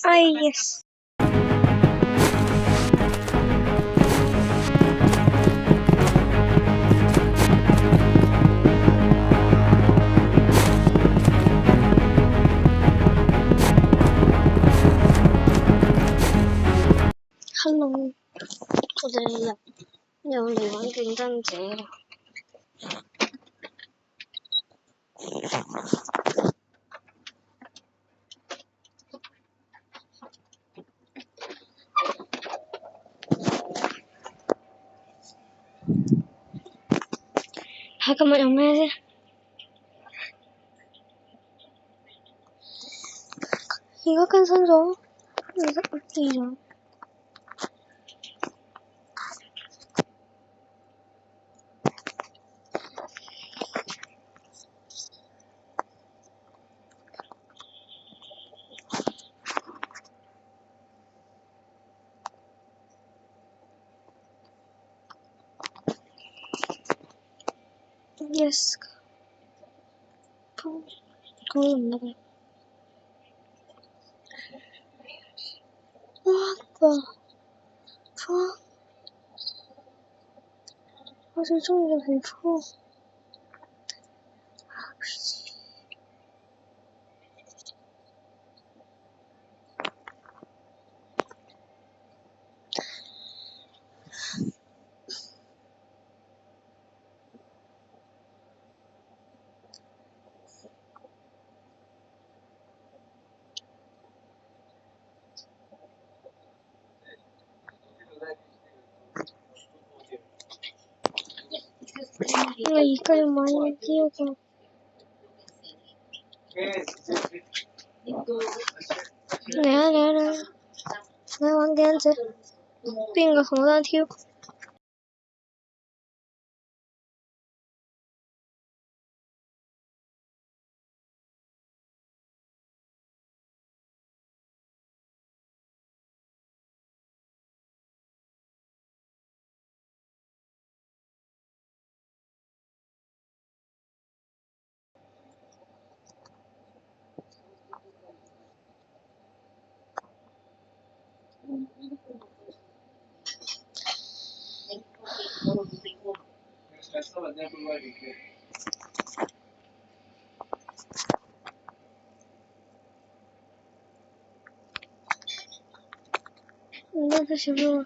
哎，yes。Hello，我哋又嚟玩競爭者啦。今日有咩啫？而家更新咗，而家 update 咗。Yes，講唔得嘅。What the fuck？我最鍾意嘅皮膚。我而家要買呢個。嚟啊嚟啊嚟啊！你玩競爭者？邊個同我單挑？那是什麼？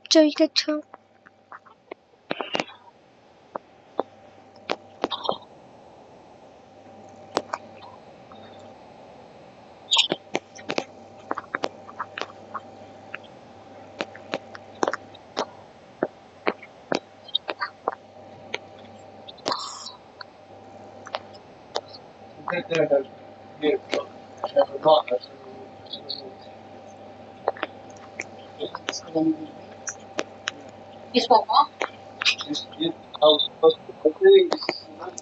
追擊槍。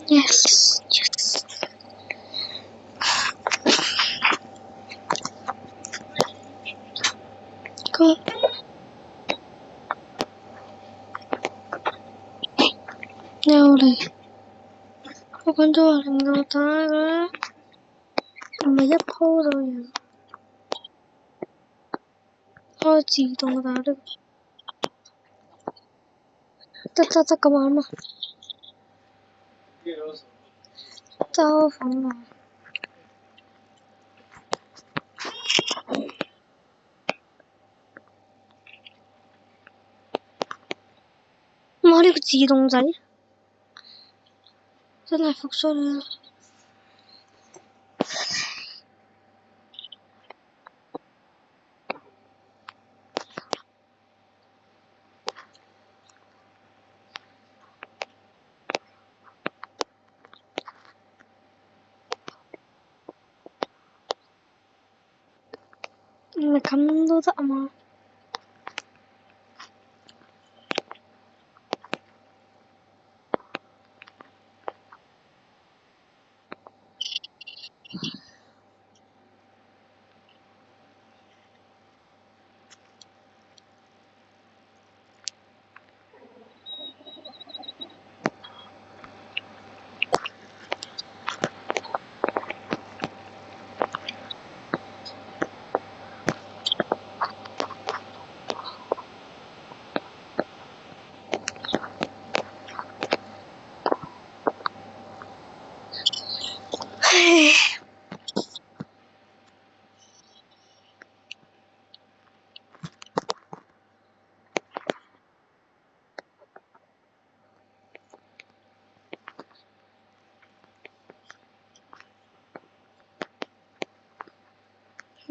Yes, yes。個又嚟，我講咗話令我打嘅，唔係一鋪就贏，開自動打的，得咁玩嘛，嘲諷我。哇！呢個自動仔真係服咗你啦。唔係咁都得啊嘛？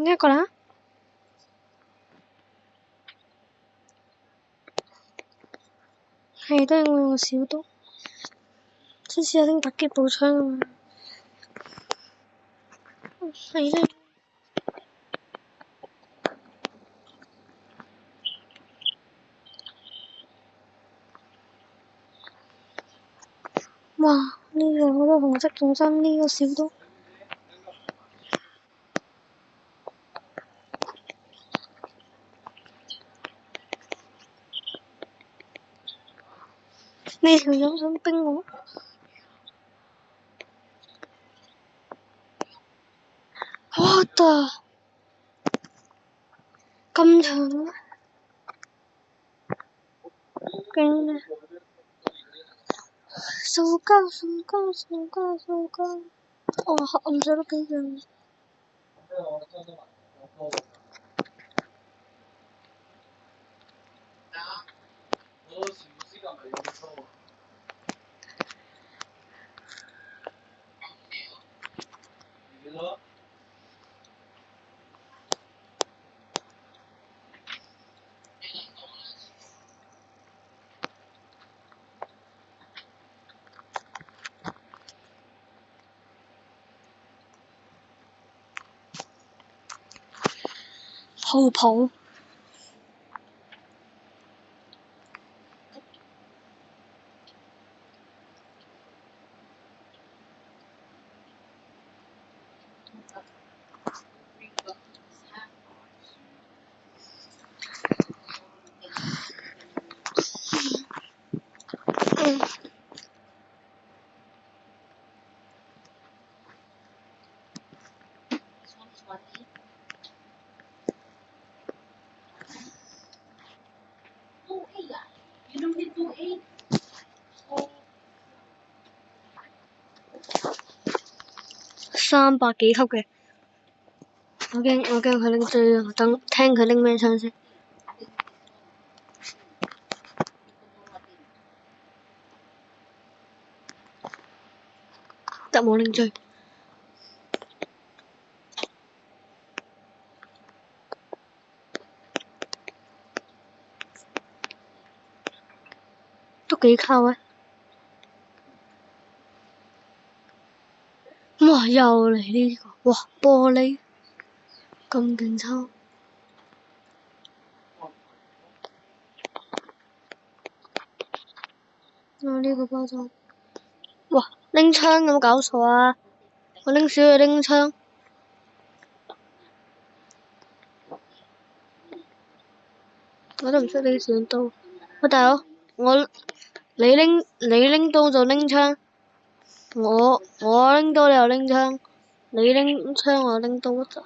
一個啦，係都係我用小刀，之前有拎突擊步槍啊嘛，係咧。哇！呢個好多紅色重心，呢個小刀。呢條友想冰我，what the？咁長咩？勁啊！掃膠掃膠掃膠掃膠，哇！黑暗水都幾勁。泡泡。300幾級嘅，我驚佢拎最啊！等聽佢拎咩槍先。得冇拎追。都幾靠啊！哇！又嚟呢個，哇！玻璃咁勁抽。呢個包裝。哇！拎槍有冇搞錯啊？我拎少嘢拎槍。我都唔識拎小刀。喂，大佬，你拎刀就拎槍，我拎刀你又拎槍，你拎槍我拎刀就。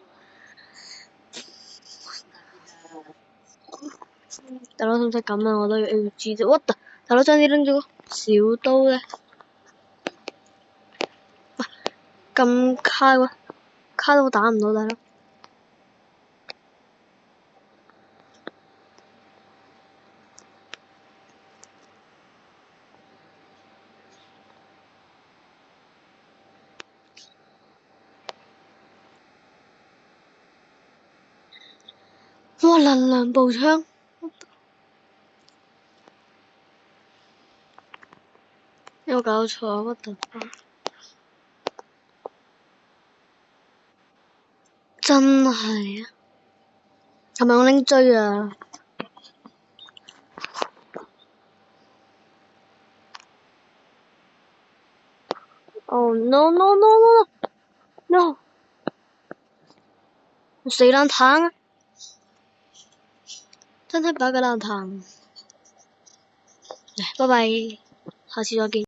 大佬使唔使咁啊？我都要 AUG 啫。What the？大佬將啲拎咗個小刀嘅。哇！咁卡喎，卡到打唔到大佬。哇！能量步槍。有冇搞錯？What the fuck？真係啊！係咪我拎追啊？Oh no no no no no！ 死爛彈啊！真係把個爛彈。拜拜，下次再見。